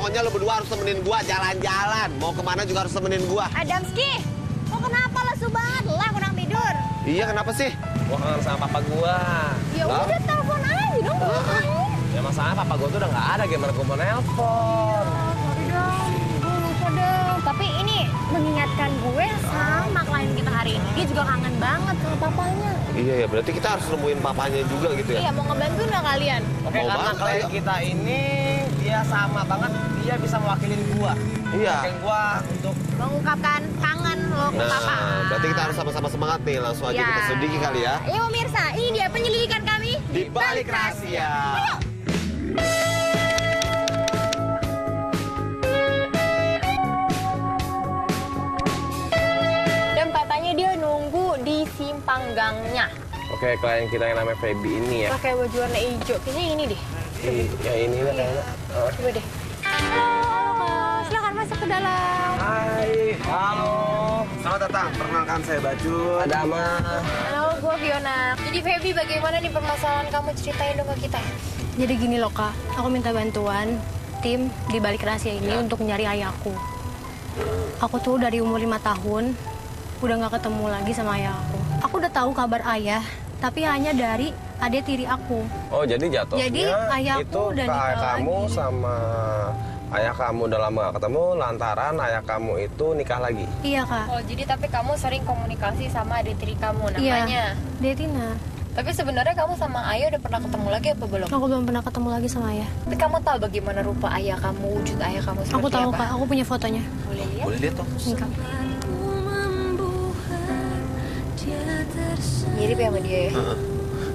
pokoknya lo berdua harus temenin gua jalan-jalan. Mau kemana juga harus temenin gua. Adamski, lo kenapa lesu banget? Lah kurang tidur. Iya, kenapa sih? Gua kangen sama papa gua. Ya udah telepon aja dong. Ya masalahnya papa gua tuh udah nggak ada, gimana gua mau nelpon. Sorry dong, gue lupa dong. Tapi ini mengingatkan gue sama klien kita hari ini. Dia juga kangen banget sama papanya. Iya ya, berarti kita harus nemuin papanya juga gitu ya. Iya, mau ngebantuin nggak kalian? Oke, Mau karena banget, klien ayo. kita ini dia sama banget, dia bisa mewakilin gua. Iya. Mewakilin gua untuk Mengungkapkan kangen lo ke papa. Nah, berarti kita harus sama-sama semangat nih. Langsung aja Ya. kita selidiki kali ya. Iya pemirsa, ini dia penyelidikan kami Di Balik Rahasia. Ayo. Dan katanya dia nunggu di simpang gangnya. Oke, klien kita yang namanya Feby ini ya. Pakai baju warna hijau. Kayaknya ini deh. Ya ini lah kayaknya. Coba deh. Halo, Kak. Silakan masuk ke dalam. Hai, halo. Selamat datang, perkenalkan saya Bajul. Ada Ama. Halo, gue Fiona. Jadi Feby, bagaimana nih permasalahan kamu? Ceritain dong ke kita. Jadi gini loh kak, aku minta bantuan tim di Balik Rahasia ini untuk nyari ayahku. Aku tuh dari umur 5 tahun udah nggak ketemu lagi sama ayah aku. Aku udah tahu kabar ayah, tapi hanya dari adik tiri aku. Oh, jadi jatuhnya Jadi ayahku itu udah ke ayah nikah kamu lagi. sama ayah kamu udah lama gak ketemu lantaran ayah kamu itu nikah lagi. Iya kak. Oh, jadi tapi kamu sering komunikasi sama adik tiri kamu Iya. namanya. Dia Tina. Tapi sebenarnya kamu sama ayah udah pernah ketemu lagi apa belum? Aku belum pernah ketemu lagi sama ayah. Tapi kamu tahu bagaimana rupa ayah kamu, wujud ayah kamu seperti Aku tahu apa? kak, aku punya fotonya. Boleh lihat? Boleh lihat tuh. Ini, Kak. Mirip ya sama dia ya?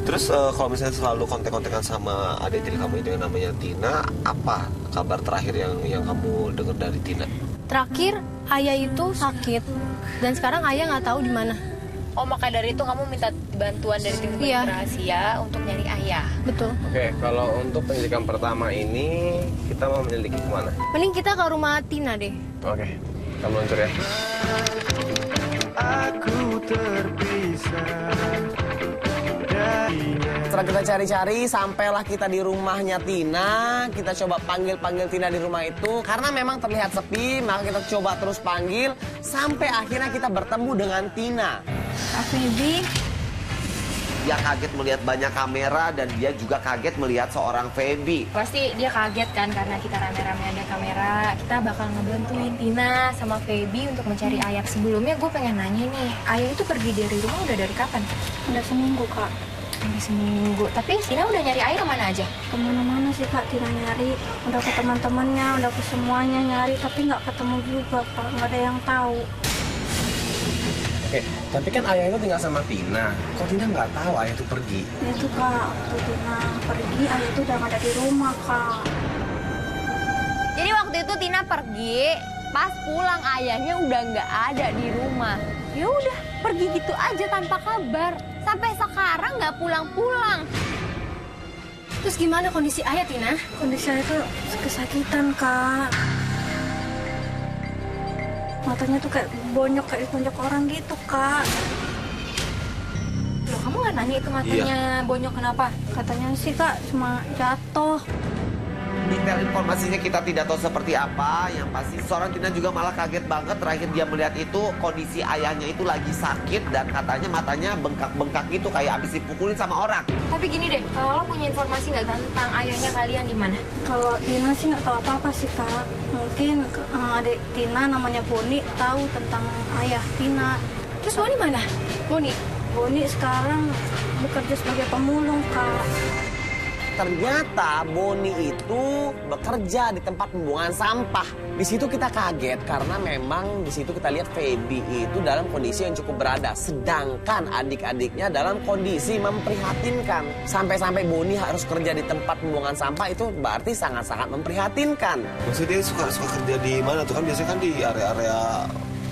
Terus kalau misalnya selalu kontek-kontekan sama adik tiri kamu itu yang namanya Tina, apa kabar terakhir yang kamu dengar dari Tina? Terakhir ayah itu sakit dan sekarang ayah nggak tahu di mana. Oh, maka dari itu kamu minta bantuan dari tim Iya. rahasia untuk nyari ayah. Betul. Oke, kalau untuk penyelidikan pertama ini kita mau menyelidiki kemana? Mending kita ke rumah Tina deh. Oke, kita meluncur ya. Setelah kita cari-cari, sampailah kita di rumahnya Tina. Kita coba panggil-panggil Tina di rumah itu. Karena memang terlihat sepi, maka kita coba terus panggil. Sampai akhirnya kita bertemu dengan Tina. Feby, Dia kaget melihat banyak kamera dan dia juga kaget melihat seorang Feby. Pasti dia kaget kan karena kita rame-rame ada kamera. Kita bakal ngebantuin Tina sama Feby untuk mencari ayah. Sebelumnya gue pengen nanya nih, ayah itu pergi dari rumah udah dari kapan? udah seminggu kak. Udah seminggu. Tapi Tina udah nyari ayah kemana aja? Kemana-mana sih kak Tina nyari, udah ke teman-temannya, udah ke semuanya nyari, tapi nggak ketemu juga kak, nggak ada yang tahu. Oke, tapi kan ayah itu tinggal sama Tina. Kok Tina nggak tahu ayah itu pergi? Itu kak, waktu Tina pergi, ayah itu udah nggak ada di rumah kak. Jadi waktu itu Tina pergi, pas pulang ayahnya udah nggak ada di rumah. Ya udah, pergi gitu aja tanpa kabar. Sampai sekarang nggak pulang-pulang. Terus gimana kondisi ayah Tina? Kondisi ayah itu kesakitan kak. Matanya tuh kayak bonyok orang gitu kak. Loh, kamu nggak nanya itu matanya bonyok kenapa? Katanya sih kak cuma jatuh. Detail informasinya kita tidak tahu seperti apa. Yang pasti seorang Tina juga malah kaget banget terakhir dia melihat itu kondisi ayahnya itu lagi sakit dan katanya matanya bengkak-bengkak gitu kayak habis dipukulin sama orang. Tapi gini deh, kalau lo punya informasi nggak tentang ayahnya kalian di mana? Kalau Tina sih nggak tahu apa-apa sih kak. Mungkin adik Tina namanya Boni tahu tentang ayah Tina. Terus Boni mana? Boni? Boni sekarang bekerja sebagai pemulung kak. Ternyata Boni itu bekerja di tempat pembuangan sampah. Di situ kita kaget karena memang di situ kita lihat Feby itu dalam kondisi yang cukup berada, sedangkan adik-adiknya dalam kondisi memprihatinkan. Sampai-sampai Boni harus kerja di tempat pembuangan sampah itu berarti sangat-sangat memprihatinkan. Maksudnya dia suka kerja di mana tuh kan biasanya kan di area-area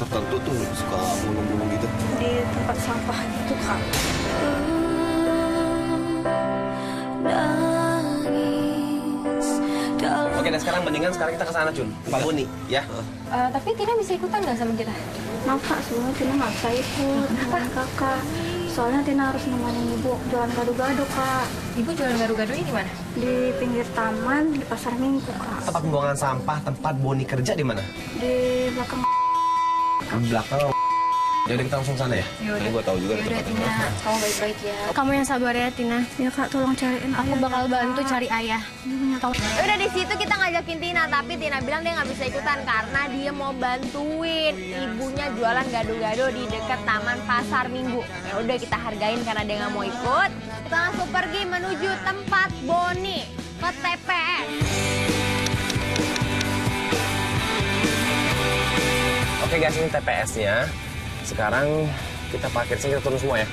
tertentu tuh suka mulung-mulung gitu. Di tempat sampah gitu kak. Oke, dan sekarang mendingan kita ke sana, Jun. Pak Boni, ya. Tapi Tina bisa ikutan nggak sama kita? Maaf kak, semua Tina nggak bisa ikut dengan kakak. Soalnya Tina harus nemenin ibu jualan gado-gado, Kak. Ibu jualan gado-gado ini mana? Di pinggir taman, di pasar Minggu, Kak. Tempat pembuangan sampah, tempat Boni kerja di mana? Di belakang. Di belakang. Jadi kita langsung sana ya? Yaudah. Gue tahu juga. Yaudah Tina, kamu baik-baik ya. Kamu yang sabar ya, Tina. Ya, Kak, tolong cariin Aku ayah, bakal Kak. bantu cari ayah. Udah di situ kita ngajakin Tina, tapi Tina bilang dia nggak bisa ikutan karena dia mau bantuin ibunya jualan gado-gado di dekat Taman Pasar Minggu. Ya udah kita hargain karena dia nggak mau ikut. Kita langsung pergi menuju tempat Boni ke TPS. Oke guys, ini TPS-nya. Sekarang kita parkir sini, kita turun semua ya.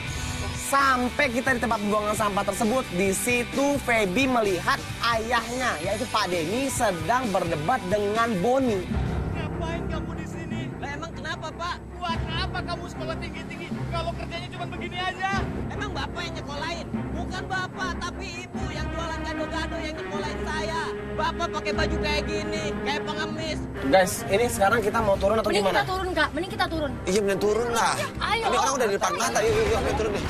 Sampai kita di tempat pembuangan sampah tersebut, di situ Feby melihat ayahnya, yaitu Pak Denny, sedang berdebat dengan Boni. Ngapain kamu di sini? Lah emang kenapa, Pak? Buat apa kamu sekolah tinggi-tinggi kalau kerjanya cuma begini aja? Emang Bapak yang nyekolahin? Bukan Bapak, tapi Ibu yang jualan gado-gado yang nyekolahin saya. Bapak pakai baju kayak gini, kayak pengemis. Guys, ini sekarang kita mau turun atau Mending gimana? kita turun, Kak. Mending kita turun. Iya bener turun lah. Ayo. Ini orang udah di depan mata. Yuk, ayo turun deh.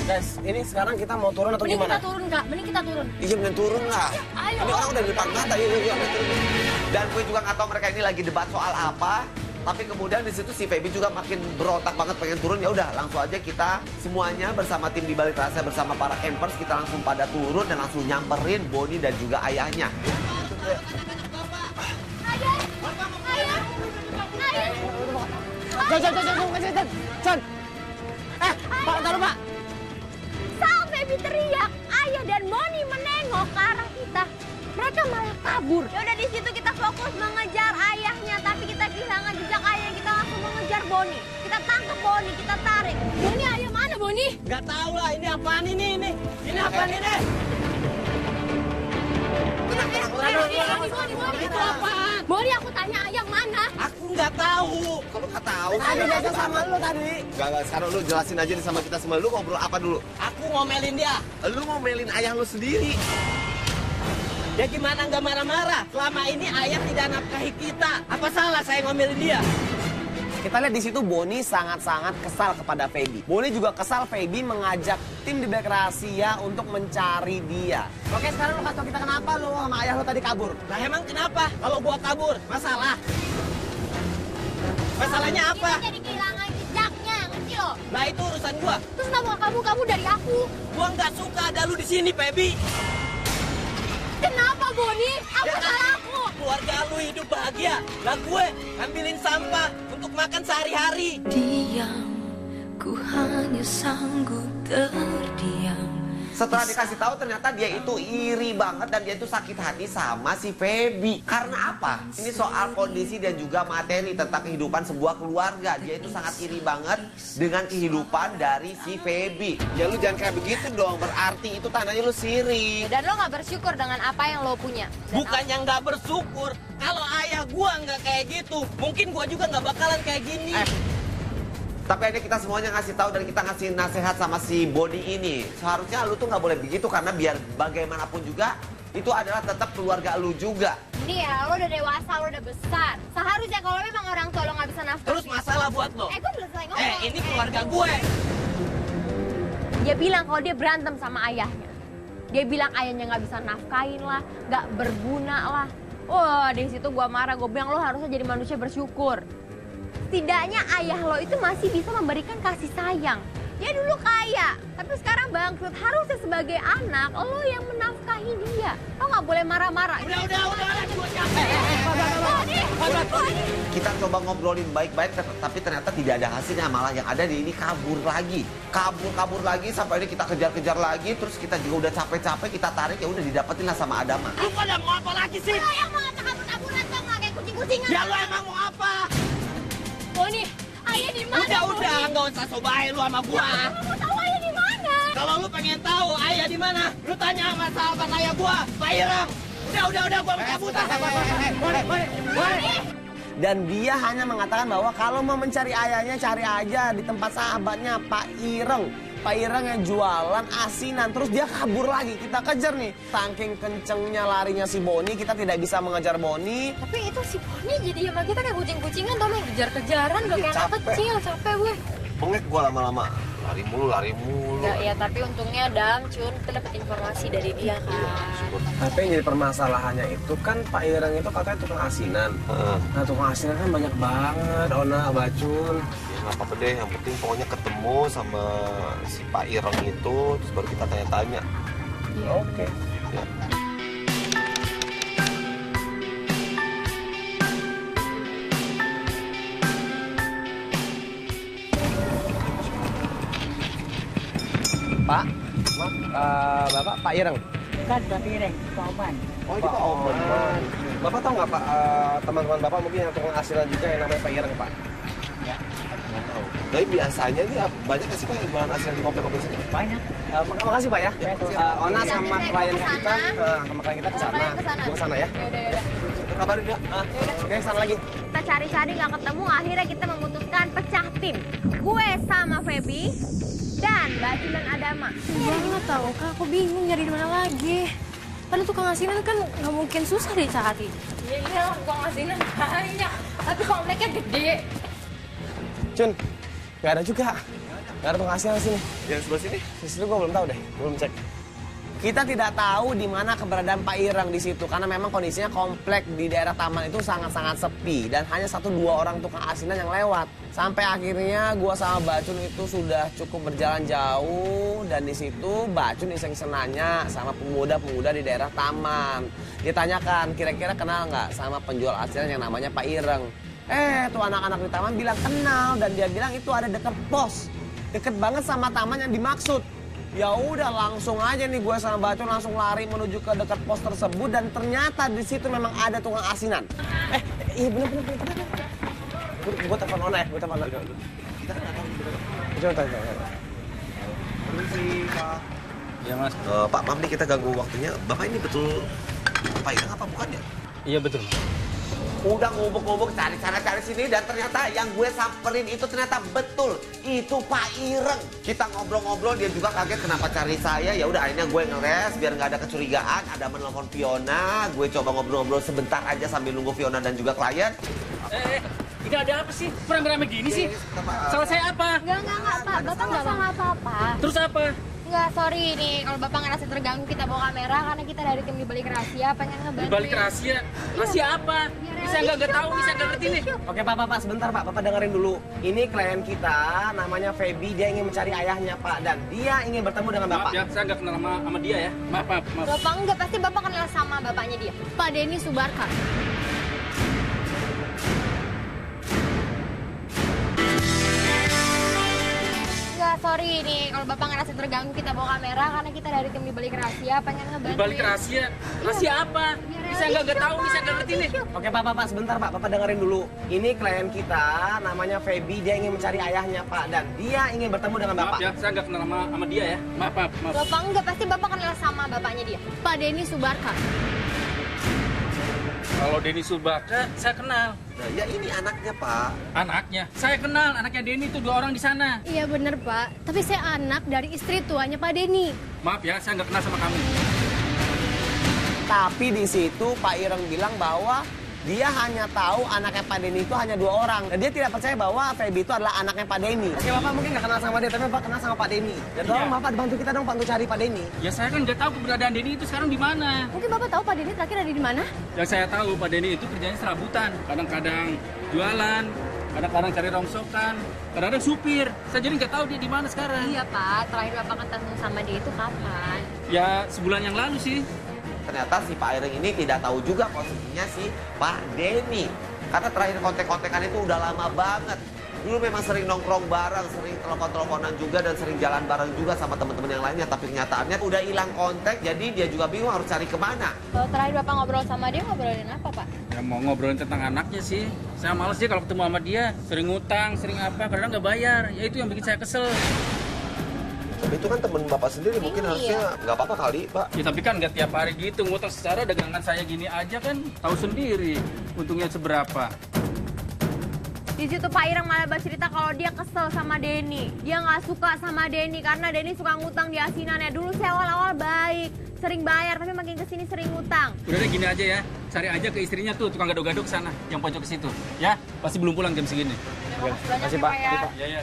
Guys, ini sekarang kita mau turun atau Mending gimana? kita turun, Kak. Mending kita turun. Iya bener turun lah. Ayo. Ini orang udah di depan mata. Yuk, ayo turun deh. Dan gue juga nggak tahu mereka ini lagi debat soal apa. Tapi kemudian di situ si Feby juga makin berontak banget pengen turun. Ya udah langsung aja kita semuanya bersama tim di balik rahasia bersama para campers kita langsung pada turun dan langsung nyamperin Boni dan juga ayahnya. Chan! Pak, taruh Pak! Saat Feby teriak, ayah dan Boni menengok ke arah kita. Mereka malah kabur. Ya udah di situ kita fokus mengejar ayahnya, tapi kita kehilangan jejak ayah. Kita langsung mengejar Boni. Kita tangkap Boni, kita tarik. Boni, ayah mana, Boni? Gak tahu lah, ini apaan ini? Ini apaan ini? Boni, itu apaan? Boni, aku tanya ayah mana? Aku nggak tahu. Kalau nggak tahu. Tadi biasa sama lu tadi. Gak, sekarang lu jelasin aja nih sama kita semua. Lu ngobrol apa dulu? Aku ngomelin dia. Lu mau melin ayah lu sendiri. Ya gimana nggak marah-marah? Selama ini ayah tidak nafkahi kita. Apa salah saya ngomelin dia? Kita lihat di situ Boni sangat-sangat kesal kepada Feby. Boni juga kesal Feby mengajak tim di balik rahasia untuk mencari dia. Oke, sekarang lu kasih tau kita kenapa lu sama ayah lu tadi kabur. Nah emang kenapa? Kalau gua kabur, masalah? Masalahnya apa? Kita jadi kehilangan jejaknya, ngerti lo? Nah itu urusan gua. Terus kenapa kamu dari aku? Gua nggak suka ada lu di sini, Feby. Kenapa, Boni? Apa Ya kan? salah aku? Keluarga lu hidup bahagia. Lah gue ngambilin sampah untuk makan sehari-hari. Diam, ku hanya sanggup terdiam. Setelah dikasih tahu ternyata dia itu iri banget dan dia itu sakit hati sama si Feby. Karena apa? Ini soal kondisi dan juga materi tentang kehidupan sebuah keluarga. Dia itu sangat iri banget dengan kehidupan dari si Feby. Ya lu jangan kayak begitu dong. Berarti itu tandanya lu sirik. Dan lo nggak bersyukur dengan apa yang lo punya. Dan Bukannya nggak bersyukur. Kalau ayah gua nggak kayak gitu, mungkin gua juga nggak bakalan kayak gini. Tapi akhirnya kita semuanya ngasih tahu dan kita ngasih nasihat sama si Boni ini. Seharusnya lu tuh nggak boleh begitu karena biar bagaimanapun juga itu adalah tetap keluarga lu juga. Ini ya, lo udah dewasa, lo udah besar. Seharusnya kalau memang orang tua lo nggak bisa nafkah. Terus masalah buat lo. gue belum selesai ngomong. Ini keluarga gue. Dia bilang kalau dia berantem sama ayahnya. Dia bilang ayahnya nggak bisa nafkain lah, nggak berguna lah. Wah, di situ gua marah. Gue bilang lo harusnya jadi manusia bersyukur. Setidaknya ayah lo itu masih bisa memberikan kasih sayang. Dia dulu kaya, tapi sekarang bangkrut. Harusnya sebagai anak, lo yang menafkahi dia. Lo nggak boleh marah-marah. Udah, gue capek. Kita coba ngobrolin baik-baik tapi ternyata tidak ada hasilnya. Malah yang ada di ini kabur lagi. Kabur lagi sampai ini kita kejar-kejar lagi. Terus kita juga udah capek-capek kita tarik ya udah didapetin lah sama Adama. Lu pada mau apa lagi sih? Lo yang mau kabur-kaburan dong lah kayak kucing-kucingan. Ya lu emang mau apa? Boni, ayah di mana? Udah, nggak usah sobain lu sama gua. Lo mau tahu ayah di mana? Kalau lu pengen tahu ayah di mana, lu tanya sama sahabat ayah gua, Pak Irang. Udah, gua cabut. Dan dia hanya mengatakan bahwa kalau mau mencari ayahnya, cari aja di tempat sahabatnya, Pak Ireng. Pak Ireng yang jualan asinan, terus dia kabur lagi. Kita kejar nih. Saking kencengnya larinya si Boni, kita tidak bisa mengejar Boni. Tapi itu si Boni jadi sama kita kayak kucing-kucingan tau, main kejar-kejaran udah kayak anak kecil, capek gue. Bengek gue lama-lama. Lari mulu. Enggak ya, tapi untungnya Dam, Cun, kita dapat informasi dari dia kan. Tapi yang jadi permasalahannya itu kan Pak Ireng itu katanya tukang asinan. Nah tukang asinan kan banyak banget, Ona, Bacun. Ya nggak apa-apa deh, yang penting pokoknya ketemu sama si Pak Ireng itu, terus baru kita tanya-tanya. Oke. Ya. Pak, Bapak Pak Ireng. Bukan Pak Ireng, Pak Oman. Oh itu Pak Oman. Bapak tahu nggak Pak, teman-teman Bapak mungkin yang tukang asinan juga yang namanya Pak Ireng Pak? Ya, Tapi biasanya ini banyak nggak sih Pak yang jualan asinan di komplek-komplek sini? banyak. Makasih Pak ya. Ona Iya, sama iya, klien kesana. kita, sama klien kita kesana. Klien kesana. Gue kesana ya. Yaudah. Kabarin ya. Oke, kesana lagi. Kita cari-cari nggak ketemu, akhirnya kita memutuskan pecah tim. Gue sama Feby dan Bacun dan Adama. Banget tau, Kak, aku bingung nyari di mana lagi. Padahal tukang asinan kan nggak mungkin susah dicari. Iya, tukang asinan banyak, tapi kompleknya gede. Cun, nggak ada juga. Nggak ada tukang asinan sini. Yang sebelah sini? Di situ gue belum tahu deh, belum cek. Kita tidak tahu di mana keberadaan Pak Ireng di situ karena memang kondisinya komplek di daerah taman itu sangat-sangat sepi dan hanya 1-2 orang tukang asinan yang lewat. Sampai akhirnya gua sama Bacun itu sudah cukup berjalan jauh dan di situ Bacun iseng-iseng nanya sama pemuda-pemuda di daerah taman. Ditanyakan kira-kira kenal nggak sama penjual asinan yang namanya Pak Ireng. Tuh anak-anak di taman bilang kenal dan dia bilang itu ada dekat pos. Deket banget sama taman yang dimaksud. Ya udah langsung aja nih gue sama Bacun langsung lari menuju ke dekat pos tersebut dan ternyata di situ memang ada tukang asinan. Iya bener. Gue telepon Ona ya, gue telepon Ona. Coba tanya. Permisi Pak. Iya Mas. Pak, maaf nih kita ganggu waktunya. Bapak ini betul Pak Ireng apa bukan ya? Iya betul. Udah ngubuk-ngubuk cari sana cari sini dan ternyata yang gue samperin itu ternyata betul itu Pak Ireng. Kita ngobrol-ngobrol dia juga kaget kenapa cari saya. Ya udah akhirnya gue ngeres biar nggak ada kecurigaan. Ada menelpon Fiona, gue coba ngobrol-ngobrol sebentar aja sambil nunggu Fiona dan juga klien. Ini ada apa sih? Rame-rame gini sih? Salah saya apa? Enggak, Pak. Bapak nggak salah apa-apa. Terus apa? Enggak, sorry nih. Kalau Bapak ngerasa terganggu, kita bawa kamera karena kita dari tim di balik rahasia pengen ngebantuin. Di balik rahasia? Rahasia apa? Ini saya nggak tahu, ini saya nggak ngerti nih. Oke Pak, sebentar Pak, Bapak dengerin dulu. Ini klien kita, namanya Feby, dia ingin mencari ayahnya Pak dan dia ingin bertemu dengan Bapak. Maaf ya, saya nggak kenal sama dia ya. Maaf. Bapak enggak, pasti Bapak kenal sama bapaknya dia. Pak Denny Subarka. Enggak, sorry nih. Kalau Bapak ngerasa terganggu, kita bawa kamera karena kita dari tim di balik rahasia pengen ngebantuin. Di balik rahasia? Rahasia apa? Ini saya nggak tahu, ini saya nggak ngerti nih. Oke Pak, sebentar Pak, Bapak dengerin dulu. Ini klien kita, namanya Feby, dia ingin mencari ayahnya Pak dan dia ingin bertemu dengan Maaf Bapak. ya, saya nggak kenal sama dia ya. Maaf. Bapak enggak, pasti Bapak kenal sama bapaknya dia. Pak Denny Subarka. Kalau Denny Subaka, saya kenal. Nah, ya ini anaknya Pak. Anaknya? Saya kenal, anaknya Denny itu 2 orang di sana. Iya bener Pak, tapi saya anak dari istri tuanya Pak Denny. Maaf ya, saya nggak kenal sama kamu. Tapi di situ Pak Ireng bilang bahwa dia hanya tahu anaknya Pak Denny itu hanya 2 orang. Dan dia tidak percaya bahwa Feby itu adalah anaknya Pak Denny. Oke Bapak mungkin nggak kenal sama dia, tapi Bapak kenal sama Pak Denny. Dan tolong Iya. Bapak bantu kita dong Pak untuk cari Pak Denny. Ya saya kan nggak tahu keberadaan Denny itu sekarang di mana. Mungkin Bapak tahu Pak Denny terakhir ada di mana? Yang saya tahu Pak Denny itu kerjanya serabutan. Kadang-kadang jualan, kadang-kadang cari rongsokan, kadang-kadang supir. Saya jadi nggak tahu dia di mana sekarang. Iya, Pak. Terakhir Bapak ketemu sama dia itu kapan? Ya sebulan yang lalu sih. Ternyata si Pak Ireng ini tidak tahu juga posisinya si Pak Denny. Karena terakhir kontek-kontekan itu udah lama banget. Dulu memang sering nongkrong bareng, sering telepon-teleponan juga dan sering jalan bareng juga sama teman-teman yang lainnya. Tapi kenyataannya udah hilang kontak, jadi dia juga bingung harus cari kemana. Kalau terakhir Bapak ngobrol sama dia, ngobrolin apa, Pak? Ya mau ngobrolin tentang anaknya sih. Saya males sih kalau ketemu sama dia. Sering ngutang, sering apa, kadang nggak bayar. Ya itu yang bikin saya kesel. Tapi itu kan temen Bapak sendiri, mungkin Iya. harusnya nggak apa-apa kali, Pak. Ya tapi kan nggak tiap hari gitu. Ngutang secara dagangan saya gini aja kan tahu sendiri untungnya seberapa. Di situ Pak Ireng malah bercerita kalau dia kesel sama Denny. Dia nggak suka sama Denny karena Denny suka ngutang di asinannya. Dulu saya awal-awal baik, sering bayar, tapi makin kesini sering ngutang. Udah deh gini aja ya, cari aja ke istrinya tuh tukang gado-gado ke sana, yang pojok ke situ. Ya, pasti belum pulang jam segini. Makasih, Pak. Ya, ya.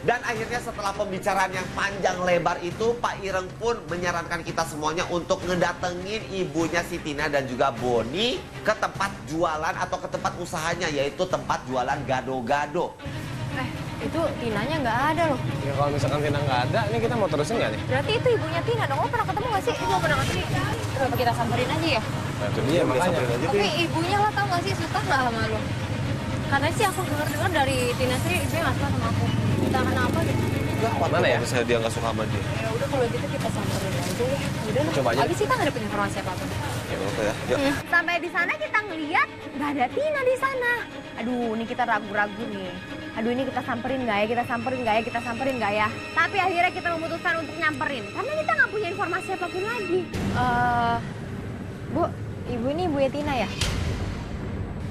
Dan akhirnya setelah pembicaraan yang panjang lebar itu, Pak Ireng pun menyarankan kita semuanya untuk ngedatengin ibunya si Tina dan juga Boni ke tempat jualan atau ke tempat usahanya, yaitu tempat jualan gado-gado. Itu Tinanya nggak ada loh. Ya kalau misalkan Tina nggak ada, ini kita mau terusin nggak nih? Berarti itu ibunya Tina dong. Lo pernah ketemu nggak sih? Lo pernah ketemu? Kenapa kita samperin aja ya? Nah, itu dia makanya. Tapi ibunya lo tau nggak sih suka nggak sama lo? Katanya sih aku dengar dari Tina sendiri ibunya nggak suka sama aku. Entah kenapa gitu. Mana ya? Saya dia nggak suka sama dia. Ya udah kalau gitu kita samperin aja ya. Udah lah. Coba aja. Abis kita nggak dapet informasi apa-apa. Ya oke ya. Yuk. Sampai di sana kita ngeliat nggak ada Tina di sana. Aduh, ini kita ragu-ragu nih. Aduh, ini kita samperin nggak ya? Kita samperin nggak ya? Kita samperin nggak ya? Tapi akhirnya kita memutuskan untuk nyamperin karena kita nggak punya informasi apapun lagi. Bu, ibu ini ibunya Tina ya?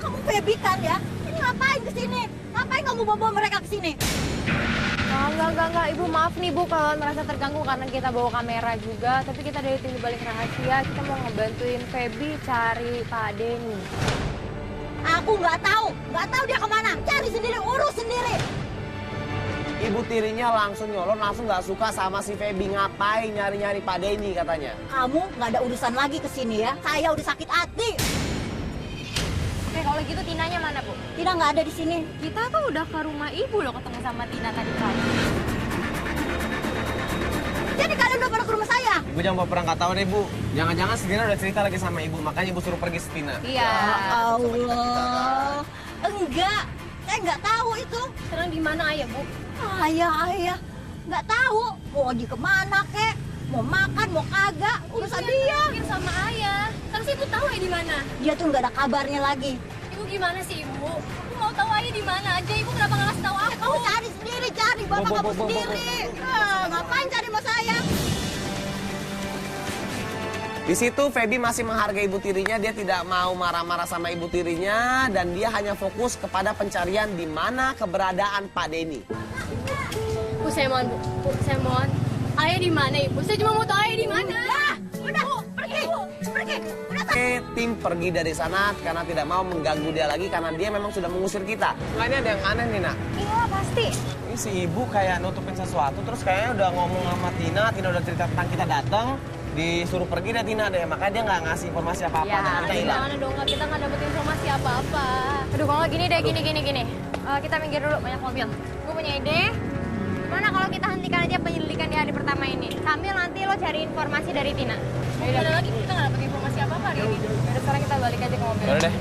Kamu Feby kan ya? Ini ngapain kesini? Ngapain kamu bawa mereka kesini? Enggak. Ibu maaf nih Bu kalau merasa terganggu karena kita bawa kamera juga. Tapi kita dari tim balik rahasia, kita mau ngebantuin Feby cari Pak Denny. Aku nggak tahu dia kemana. Cari sendiri, urus sendiri. Ibu tirinya langsung nyolong, langsung nggak suka sama si Feby. Ngapain nyari-nyari Pak Denny katanya. Kamu nggak ada urusan lagi kesini ya. Saya udah sakit hati. Oke, kalau gitu Tinanya mana Bu? Tina nggak ada di sini. Kita tuh udah ke rumah ibu loh ketemu sama Tina tadi pagi. Jadi kalian udah pada ke rumah saya? Ibu jangan baperan, nggak tahu deh Bu. Jangan-jangan si Tina udah cerita lagi sama ibu, makanya ibu suruh pergi si Tina. Iya. Allah. Enggak. Saya nggak tahu itu. Sekarang di mana ayah, Bu? Ayah. Nggak tahu. Mau pergi kemana kek? Mau makan, mau kagak? Urusan dia. Pikir sama ayah. Kan sih Ibu tahu ya di mana. Dia tuh nggak ada kabarnya lagi. Ibu gimana sih Ibu? Aku mau tahu ayah di mana aja. Ibu kenapa nggak ngasih tahu aku? Kamu cari sendiri, cari bapak kamu sendiri. Ngapain cari sama saya? Di situ Feby masih menghargai ibu tirinya, dia tidak mau marah-marah sama ibu tirinya dan dia hanya fokus kepada pencarian di mana keberadaan Pak Denny. Bu, saya mohon, Bu. Saya mohon. Ayah di mana, Ibu? Saya cuma mau tahu ayah di mana. Udah, pergi. Udah. Tim pergi dari sana karena tidak mau mengganggu dia lagi karena dia memang sudah mengusir kita. Kayaknya ada yang aneh nih, Nak. Iya pasti. Ini si ibu kayak nutupin sesuatu terus kayaknya udah ngomong sama Tina udah cerita tentang kita datang, disuruh pergi deh Tina deh, makanya dia nggak ngasih informasi apa-apa Ya, dan kita hilang. Gimana dong, kita nggak dapet informasi apa-apa. Aduh, kalau gini deh, gini. Kita minggir dulu, banyak mobil. Gue punya ide. Gimana kalau kita hentikan aja penyelidikan di hari pertama ini? Sambil nanti lo cari informasi dari Tina. Ada lagi, kita nggak dapet informasi apa-apa hari ini. Yaudah, sekarang kita balik aja ke mobil. Yaudah deh.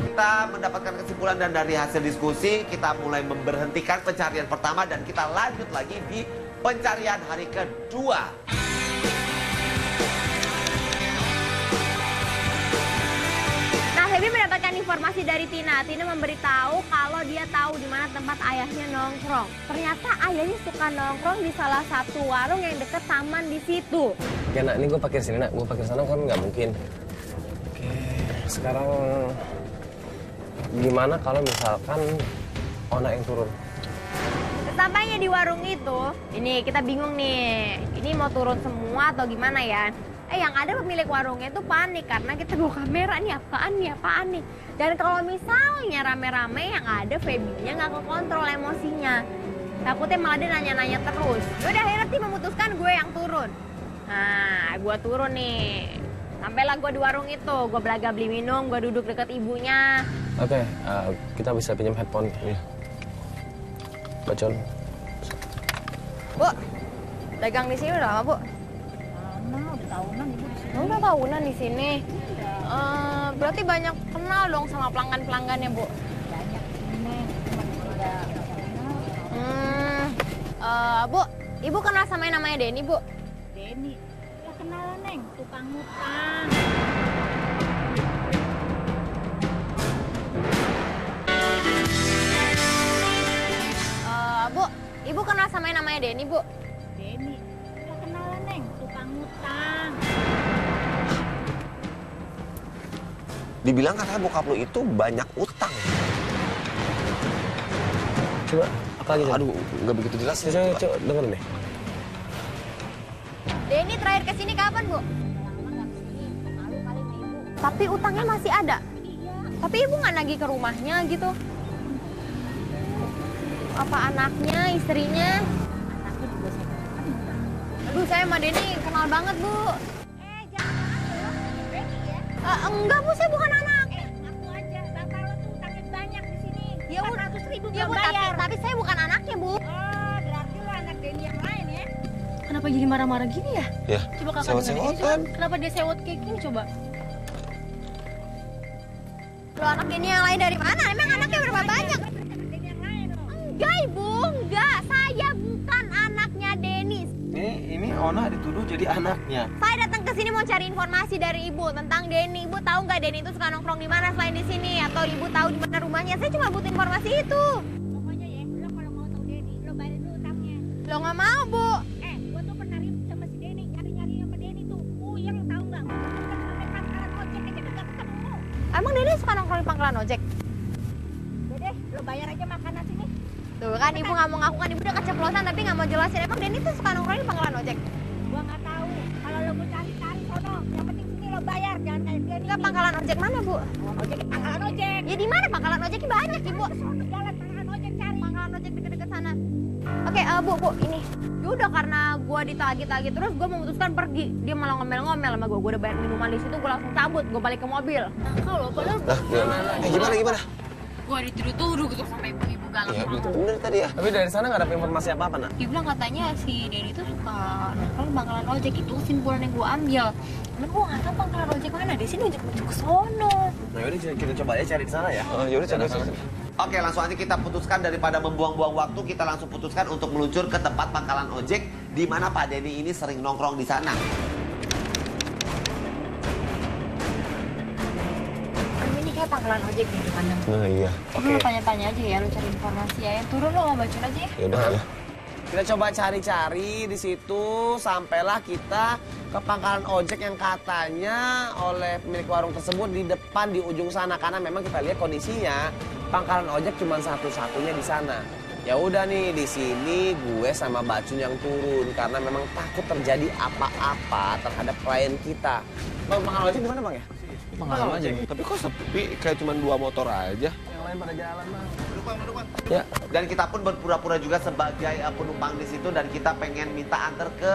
Kita mendapatkan kesimpulan dan dari hasil diskusi kita mulai memberhentikan pencarian pertama dan kita lanjut lagi di pencarian hari kedua. Nah, Feby mendapatkan informasi dari Tina. Tina memberitahu kalau dia tahu di mana tempat ayahnya nongkrong. Ternyata ayahnya suka nongkrong di salah satu warung yang deket taman di situ. Ya Nak, ini gue parkir sini Nak, gue parkir sana kan nggak mungkin. Oke, sekarang gimana kalau misalkan Ona yang turun? Sampainya di warung itu, ini kita bingung nih. Ini mau turun semua atau gimana ya? Yang ada pemilik warungnya itu panik karena kita bawa kamera nih, apaan nih. Dan kalau misalnya rame-rame yang ada Feby-nya nggak kekontrol emosinya. Takutnya malah dia nanya-nanya terus. Yaudah akhirnya tim memutuskan gue yang turun. Nah, gue turun nih. Sampailah gue di warung itu, gue belaga beli minum, gue duduk deket ibunya. Oke, kita bisa pinjam headphone ini. Bacon. Bu, dagang di sini udah lama, Bu? Lama, udah tahunan ibu di sini. Udah tahunan di sini. Berarti banyak kenal dong sama pelanggan-pelanggannya, Bu? Banyak ini, cuma udah kenal. Bu, ibu kenal sama yang namanya Denny, Bu? Denny, ya kenalan Neng, tukang ngutang. Bu, ibu kenal sama yang namanya Denny, Bu? Denny, ya kenalan Neng, tukang ngutang. Dibilang katanya bokap lu itu banyak utang. Coba, apa lagi? Aduh, nggak begitu jelas. Coba dengerin deh. Denny terakhir kesini kapan, Bu? Tapi utangnya masih ada? Tapi ibu nggak nagih ke rumahnya gitu? Apa anaknya, istrinya? Aduh, saya sama Denny kenal banget, Bu. Jangan Denny ya. Enggak, Bu, saya bukan anak. Aku aja, bapak lo tuh utangnya banyak di sini. Ya, Bu. 400.000 Ya, belum Bu, bayar. tapi saya bukan anaknya, Bu. Oh, berarti lo anak Denny yang lain ya? Kenapa jadi marah-marah gini ya? Ya, Coba kakak dengerin. sewot-sewotan. Kenapa dia sewot kayak gini coba? Lo anak Denny yang lain dari mana? Emang anaknya berapa banyak? Denny yang lain lo. Enggak, Ibu, enggak. Saya bukan anaknya Denny. Ini Ona dituduh jadi anaknya. Saya datang ke sini mau cari informasi dari Ibu tentang Denny. Ibu tahu nggak Denny itu suka nongkrong di mana selain di sini? Atau Ibu tahu di mana rumahnya? Saya cuma butuh informasi itu. Pokoknya ya, lo kalau mau tahu Denny, lo bayarin dulu utangnya. Lo nggak mau, Bu. Gua tuh pernah ribut sama si Denny, nyari-nyari sama Denny tuh. Puyeng tahu nggak? Gua tuh kan sampai pangkalan ojek aja kagak ketemu. Emang Denny suka nongkrong di pangkalan ojek? Udah deh, lo bayar aja makanan sini. Tuh kan Ibu nggak mau ngaku kan Ibu udah keceplosan tapi nggak mau jelasin. Emang Denny tuh suka nongkrong di pangkalan ojek? Gua nggak tahu. Kalau lo mau cari sono. Yang penting sini lo bayar, jangan kayak Denny. Enggak, pangkalan ojek mana, Bu? Ojek pangkalan ojek. Ya di mana pangkalan ojeknya banyak, Ibu. Sono jalan pangkalan ojek cari. Pangkalan ojek deket-deket sana. Oke, Bu, ini. Ya udah karena gua ditagih-tagih terus gua memutuskan pergi. Dia malah ngomel-ngomel sama gua. Gua udah bayar minuman di situ, gua langsung cabut. Gua balik ke mobil. Nah, kalau padahal Gimana? gua dituduh gitu sama ibu-ibu galak. Ya, itu bener tadi ya. Tapi dari sana nggak ada informasi apa-apa, Nak? Dia bilang katanya si Denny itu suka nongkrong di pangkalan ojek. Itu kesimpulan yang gua ambil. Cuman gua nggak tahu pangkalan ojek mana. Di sini ujung-ujung ke sono. Nah, yaudah kita coba aja cari di sana ya. Yaudah cari di sana. Oke, langsung aja kita putuskan daripada membuang-buang waktu, kita langsung putuskan untuk meluncur ke tempat pangkalan ojek di mana Pak Denny ini sering nongkrong di sana. Ini kayak pangkalan ojek di depannya. Nah, iya. Lu tanya-tanya aja ya, lu cari informasi ya. Yang turun lo bacain aja ya. Yaudah ya. Kita coba cari-cari di situ sampailah kita ke pangkalan ojek yang katanya oleh pemilik warung tersebut di depan di ujung sana, karena memang kita lihat kondisinya pangkalan ojek cuma satu-satunya di sana. Ya udah nih, di sini gue sama Bacun yang turun karena memang takut terjadi apa-apa terhadap klien kita. Bang, pangkalan ojek di mana, Bang ya? Pangkalan ojek. Tapi kok sepi, kayak cuma 2 motor aja. Yang lain pada jalan, Bang. Duduk. Ya. Dan kita pun berpura-pura juga sebagai penumpang di situ dan kita pengen minta antar ke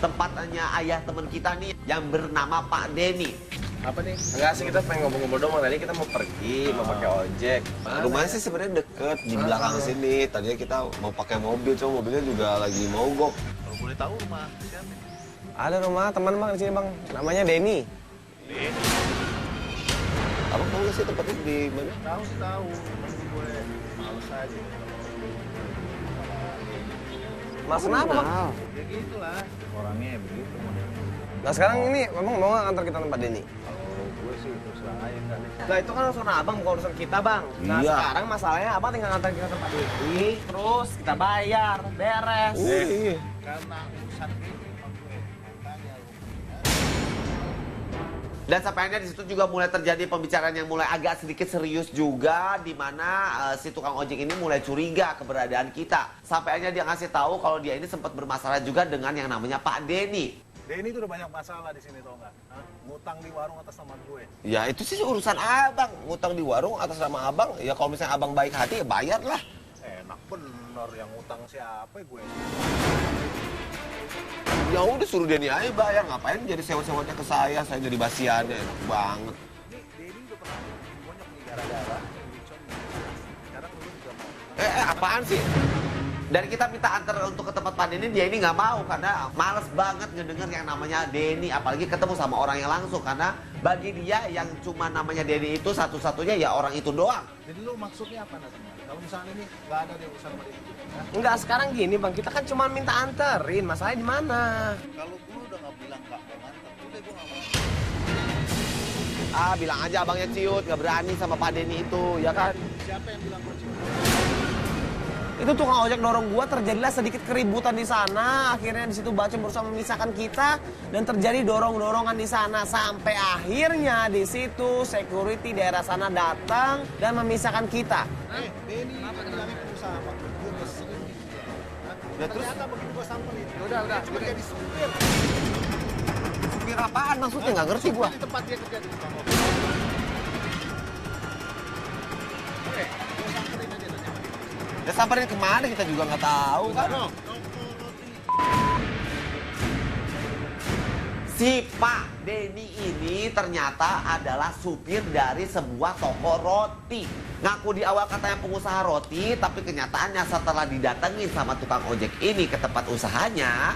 tempatnya ayah teman kita nih yang bernama Pak Denny. Apa nih? Enggak sih, kita pengen ngobrol-ngobrol doang. Tadi kita mau pergi, mau pakai ojek. Rumahnya sih sebenarnya deket di belakang sini. Tadinya kita mau pakai mobil, cuma mobilnya juga lagi mogok. Kalau boleh tahu rumah siapa? Ada rumah teman Bang di sini, Bang. Namanya Denny. Abang tahu nggak sih tempatnya di mana? Tahu sih tahu, cuman gue males aja. Mas kenapa, Bang? Ya gitulah, orangnya begitu. Nah sekarang ini memang mau nggak antar kita tempat Denny? Kalau gue sih terus terang aja kali. Nah itu kan urusan abang, bukan urusan kita, Bang. Nah Iya. sekarang masalahnya abang tinggal antar kita tempat Denny, terus kita bayar, beres. Iya. Karena urusan ini emang gue makanya lu. Dan sampai akhirnya di situ juga mulai terjadi pembicaraan yang mulai agak sedikit serius juga, di mana si tukang ojek ini mulai curiga keberadaan kita. Sampai akhirnya dia ngasih tahu kalau dia ini sempat bermasalah juga dengan yang namanya Pak Denny. Denny tuh udah banyak masalah di sini tau nggak? Hah? Ngutang di warung atas nama gue. Ya itu sih urusan abang, ngutang di warung atas nama abang. Ya kalau misalnya abang baik hati ya bayar lah. Enak bener, yang ngutang siapa gue? Ya udah suruh Denny aja bayar, ngapain jadi sewa-sewanya ke saya jadi basiannya, enak banget. Nih, Denny udah pernah bonyok nih gara-gara Wicon. Sekarang lu juga mau. Apaan sih? Dan kita minta antar untuk ke tempat Pak Denny, dia ini nggak mau karena males banget ngedenger yang namanya Denny, apalagi ketemu sama orangnya langsung, karena bagi dia yang cuma namanya Denny itu satu-satunya ya orang itu doang. Jadi lu maksudnya apa nantinya? Kalau misalnya ini nggak ada dia urusan sama Denny. Hah? Enggak, sekarang gini Bang, kita kan cuma minta anterin, masalahnya di mana? Kalau gue udah nggak bilang nggak mau nganter, udah gue nggak mau. Ah, bilang aja abangnya ciut, nggak berani sama Pak Denny itu, ya kan? Siapa yang bilang gue cium? Itu tukang ojek dorong gua, terjadilah sedikit keributan di sana. Akhirnya di situ Bacun berusaha memisahkan kita dan terjadi dorong-dorongan di sana sampai akhirnya di situ security daerah sana datang dan memisahkan kita. Denny bilangnya berusaha sama gue Ya terus Ternyata begitu gue samperin. udah. Dia cuma jadi supir. Supir apaan maksudnya? Nggak ngerti gua. Di tempat dia kerja di tukang ojek. Oke, gue samperin aja nanya. Ya samperin kemana kita juga nggak tahu kan. Dong. Si Pak Denny ini ternyata adalah supir dari sebuah toko roti. Ngaku di awal katanya pengusaha roti, tapi kenyataannya setelah didatengin sama tukang ojek ini ke tempat usahanya,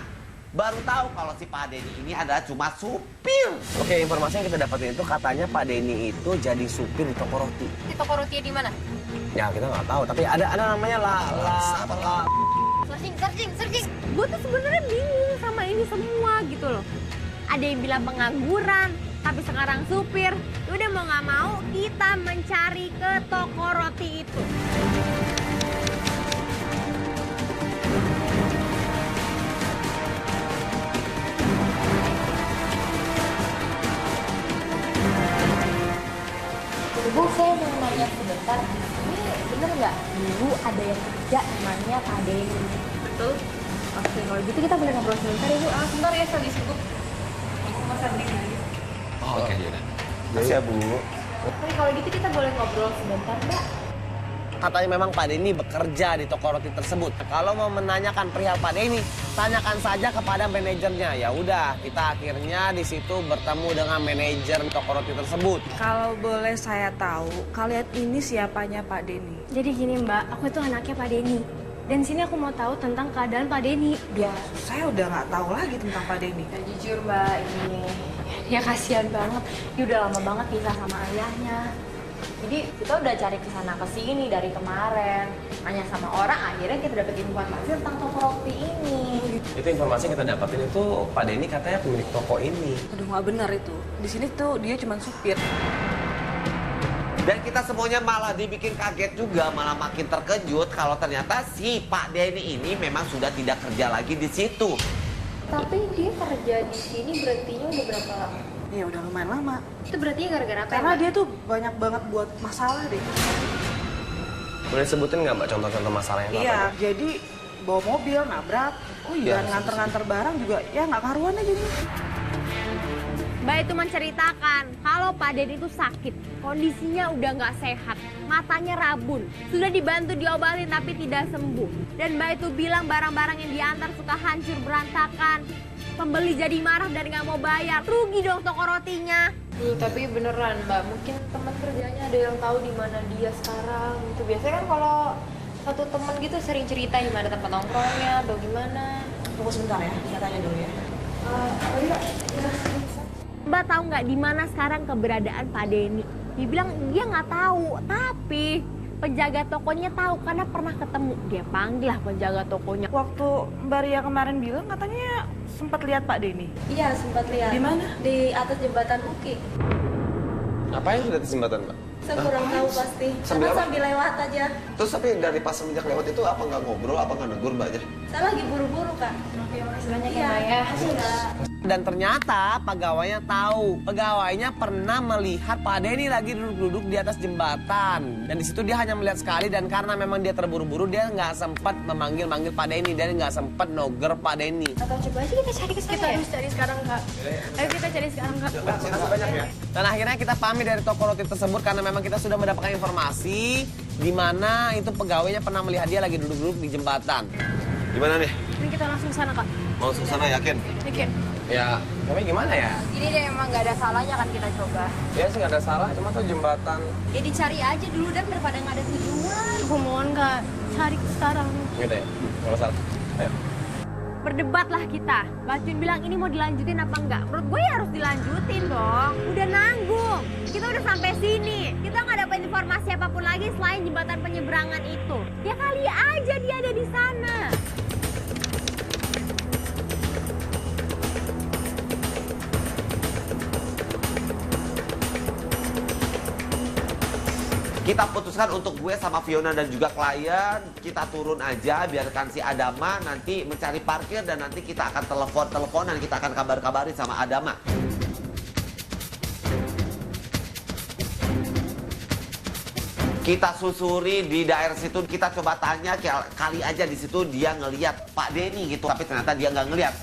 baru tahu kalau si Pak Denny ini adalah cuma supir. Oke, informasi yang kita dapetin itu katanya Pak Denny itu jadi supir di toko roti. Di toko rotinya di mana? Ya kita nggak tahu, tapi ada namanya la. Searching. Gue tuh sebenarnya bingung sama ini semua gitu loh. Ada yang bilang pengangguran, tapi sekarang supir. Udah mau nggak mau kita mencari ke toko roti itu. Ibu, saya mau nanya sebentar. Ini bener nggak dulu ada yang kerja namanya Pak Denny? Betul. Oke, kalau gitu kita boleh ngobrol sebentar ya Bu. Sebentar ya, saya sibuk. Aku mau sanding lagi. Oh, oke, yaudah. Makasih ya Bu. Oke, kalau gitu kita boleh ngobrol sebentar Mbak. Katanya memang Pak Denny bekerja di toko roti tersebut. Kalau mau menanyakan perihal Pak Denny, tanyakan saja kepada manajernya. Ya udah, kita akhirnya di situ bertemu dengan manajer toko roti tersebut. Kalau boleh saya tahu, kalian ini siapanya Pak Denny? Jadi gini Mbak, aku itu anaknya Pak Denny. Dan sini aku mau tahu tentang keadaan Pak Denny. Ya, saya udah nggak tahu lagi tentang Pak Denny. Ya, jujur Mbak, ini ya kasihan banget. Dia udah lama banget pisah sama ayahnya. Jadi kita udah cari kesana kesini dari kemarin. Nanya sama orang, akhirnya kita dapet informasi tentang toko roti ini. Itu informasi yang kita dapatin itu Pak Denny katanya pemilik toko ini. Aduh, nggak benar itu. Di sini tuh dia cuma supir. Dan kita semuanya malah dibikin kaget juga, malah makin terkejut kalau ternyata si Pak Denny ini memang sudah tidak kerja lagi di situ. Tapi dia kerja di sini berhentinya udah berapa lama? Ya udah lumayan lama. Itu berarti gara-gara apa? Karena dia tuh banyak banget buat masalah deh. Boleh sebutin nggak Mbak contoh-contoh masalahnya apa? Iya, jadi bawa mobil, nabrak. Oh iya, dan nganter-nganter barang juga ya nggak karuan aja nih. Mbak itu menceritakan kalau Pak Denny itu sakit, kondisinya udah nggak sehat, matanya rabun, sudah dibantu diobatin tapi tidak sembuh. Dan Mbak itu bilang barang-barang yang diantar suka hancur berantakan, pembeli jadi marah dan nggak mau bayar, rugi dong toko rotinya. Tapi beneran Mbak, mungkin teman kerjanya ada yang tahu di mana dia sekarang gitu. Biasanya kan kalau satu teman gitu sering cerita di mana tempat nongkrongnya atau gimana. Tunggu sebentar ya, kita tanya dulu ya. Mbak tahu nggak di mana sekarang keberadaan Pak Denny? Dibilang dia nggak tahu, tapi penjaga tokonya tahu karena pernah ketemu. Dia panggil lah penjaga tokonya. Waktu Mbak Ria kemarin bilang katanya sempat lihat Pak Denny. Iya, sempat lihat. Di mana? Di atas jembatan Uki. Ngapain sudah di jembatan Mbak? Saya kurang tahu pasti. Sambil apa? Sambil lewat aja. Terus tapi dari pas semenjak lewat itu apa nggak ngobrol, apa nggak negur Mbaknya? Saya lagi buru-buru Kak. Makasih banyak ya Mbak ya. Enggak. Dan ternyata pegawainya tahu, pegawainya pernah melihat Pak Denny lagi duduk-duduk di atas jembatan. Dan di situ dia hanya melihat sekali dan karena memang dia terburu-buru dia nggak sempat memanggil Pak Denny dan nggak sempat noger Pak Denny. Atau coba aja kita cari ke sana. Kita harus cari sekarang Kak. Ayo kita cari sekarang Kak. Makasih banyak ya. Dan akhirnya kita pamit dari toko roti tersebut karena memang kita sudah mendapatkan informasi di mana itu pegawainya pernah melihat dia lagi duduk-duduk di jembatan. Gimana nih? Ini kita langsung sana Kak. Mau langsung sana yakin? Yakin? Ya, tapi gimana ya? Ini deh emang nggak ada salahnya kan kita coba. Ya sih nggak ada salah, cuma tuh jembatan. Ya dicari aja dulu dan daripada nggak ada tujuan. Aku mohon Kak, cari sekarang. Gitu ya, nggak salah. Ayo. Berdebatlah kita. Mbak Cun bilang ini mau dilanjutin apa enggak? Menurut gue ya harus dilanjutin dong. Udah nanggung. Kita udah sampai sini. Kita nggak dapat informasi apapun lagi selain jembatan penyeberangan itu. Ya kali aja dia ada di sana. Kita putuskan untuk gue sama Fiona dan juga klien, kita turun aja, biarkan si Adama nanti mencari parkir dan nanti kita akan telepon dan kita akan kabar-kabarin sama Adama. Kita susuri di daerah situ, kita coba tanya kali aja di situ dia ngelihat Pak Denny gitu, tapi ternyata dia nggak ngelihat.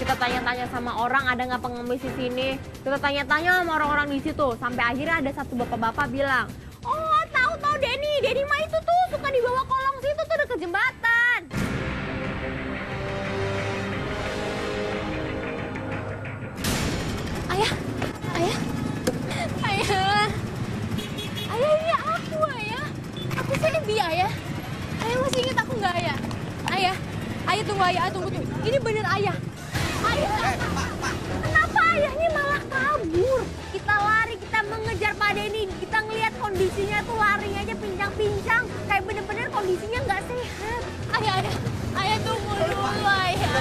Kita tanya-tanya sama orang ada nggak pengemis di sini. Kita tanya-tanya sama orang-orang di situ. Sampai akhirnya ada satu bapak-bapak bilang, oh tahu Denny mah itu tuh suka di bawah kolong situ tuh deket jembatan. Ayah, ini aku ayah. Aku Feby ayah. Ayah masih ingat aku nggak ayah? Ayah tunggu ayah, tunggu. Ini bener ayah. Kenapa ayahnya malah kabur? Kita lari, kita mengejar Pak Denny. Kita ngelihat kondisinya tuh lari aja pincang-pincang. Kayak bener-bener kondisinya nggak sehat. Ayah tunggu dulu ayah.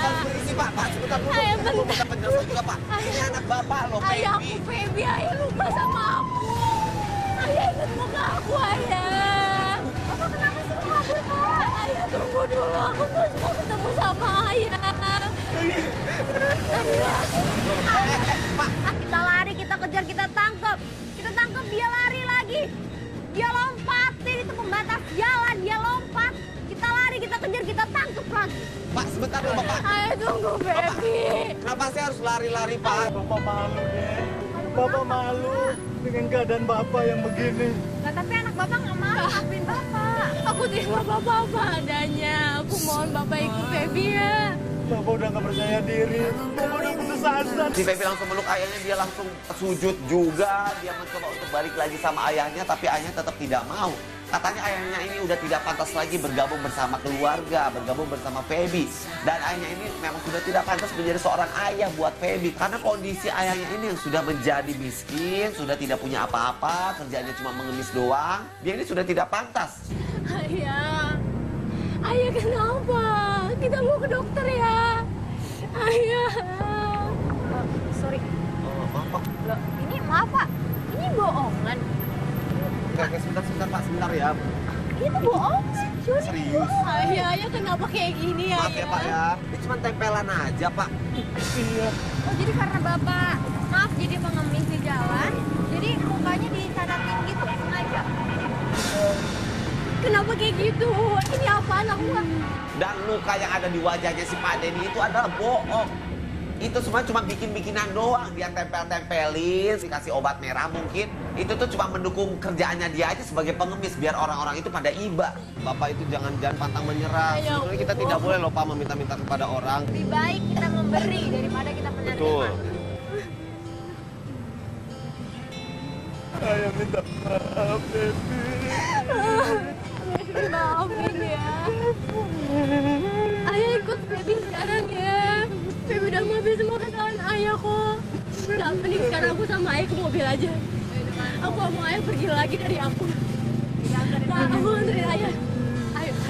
Pak, sebentar dulu. Ayah bentar. Minta penjelasan juga Pak. Ini anak Bapak loh, Ayah aku Feby, ayah lupa sama aku. Ayah ingat muka aku ayah. Bapak kenapa sih kabur Pak? Ayah tunggu dulu, aku mau ketemu sama ayah. Pak, kita lari, kita kejar, kita tangkap. Kita tangkap, dia lari lagi. Dia lompatin itu pembatas jalan, dia lompat. Kita lari, kita kejar, kita tangkap lagi. Pak, sebentar dulu Bapak. Ayo tunggu, Feby. Kenapa sih harus lari-lari Pak? Bapak malu deh. Bapak malu dengan keadaan Bapak yang begini. Nah, tapi anak Bapak nggak mau maafin Bapak. Aku terima Bapak apa adanya. Aku mohon Bapak ikut Feby ya. Bapak udah nggak percaya diri. Bapak udah putus asa. Si Feby langsung meluk ayahnya, dia langsung sujud juga. Dia mencoba untuk balik lagi sama ayahnya, tapi ayahnya tetap tidak mau. Katanya ayahnya ini udah tidak pantas lagi bergabung bersama keluarga, bergabung bersama Feby. Dan ayahnya ini memang sudah tidak pantas menjadi seorang ayah buat Feby. Karena kondisi ayahnya ini yang sudah menjadi miskin, sudah tidak punya apa-apa, kerjanya cuma mengemis doang. Dia ini sudah tidak pantas. Ayah kenapa? Kita mau ke dokter ya. Ayah. Sorry. Maaf Pak. Loh, ini maaf Pak. Ini bohongan. Oke, sebentar Pak, sebentar ya. Itu bohongan. Serius. Ayah kenapa kayak gini ya? Maaf ya Pak ya. Ini cuma tempelan aja Pak. Iya. Oh jadi karena Bapak maaf jadi pengemis di jalan, jadi mukanya dicadatin gitu sengaja. Kenapa kayak gitu? Ini apaan aku nggak? Dan luka yang ada di wajahnya si Pak Denny itu adalah bohong. Itu semua cuma bikin-bikinan doang. Dia tempel-tempelin, dikasih obat merah mungkin. Itu tuh cuma mendukung kerjaannya dia aja sebagai pengemis biar orang-orang itu pada iba. Bapak itu jangan pantang menyerah. Sebenarnya kita tidak boleh loh Pak meminta-minta kepada orang. Lebih baik kita memberi daripada kita menerima. Betul. Ayah minta maaf, Feby. Maafin ya. Ayah ikut Feby sekarang ya. Feby udah maafin semua kesalahan ayah kok. Udah mending sekarang aku sama ayah ke mobil aja. Aku mau ayah pergi lagi dari aku. Aku anterin ayah.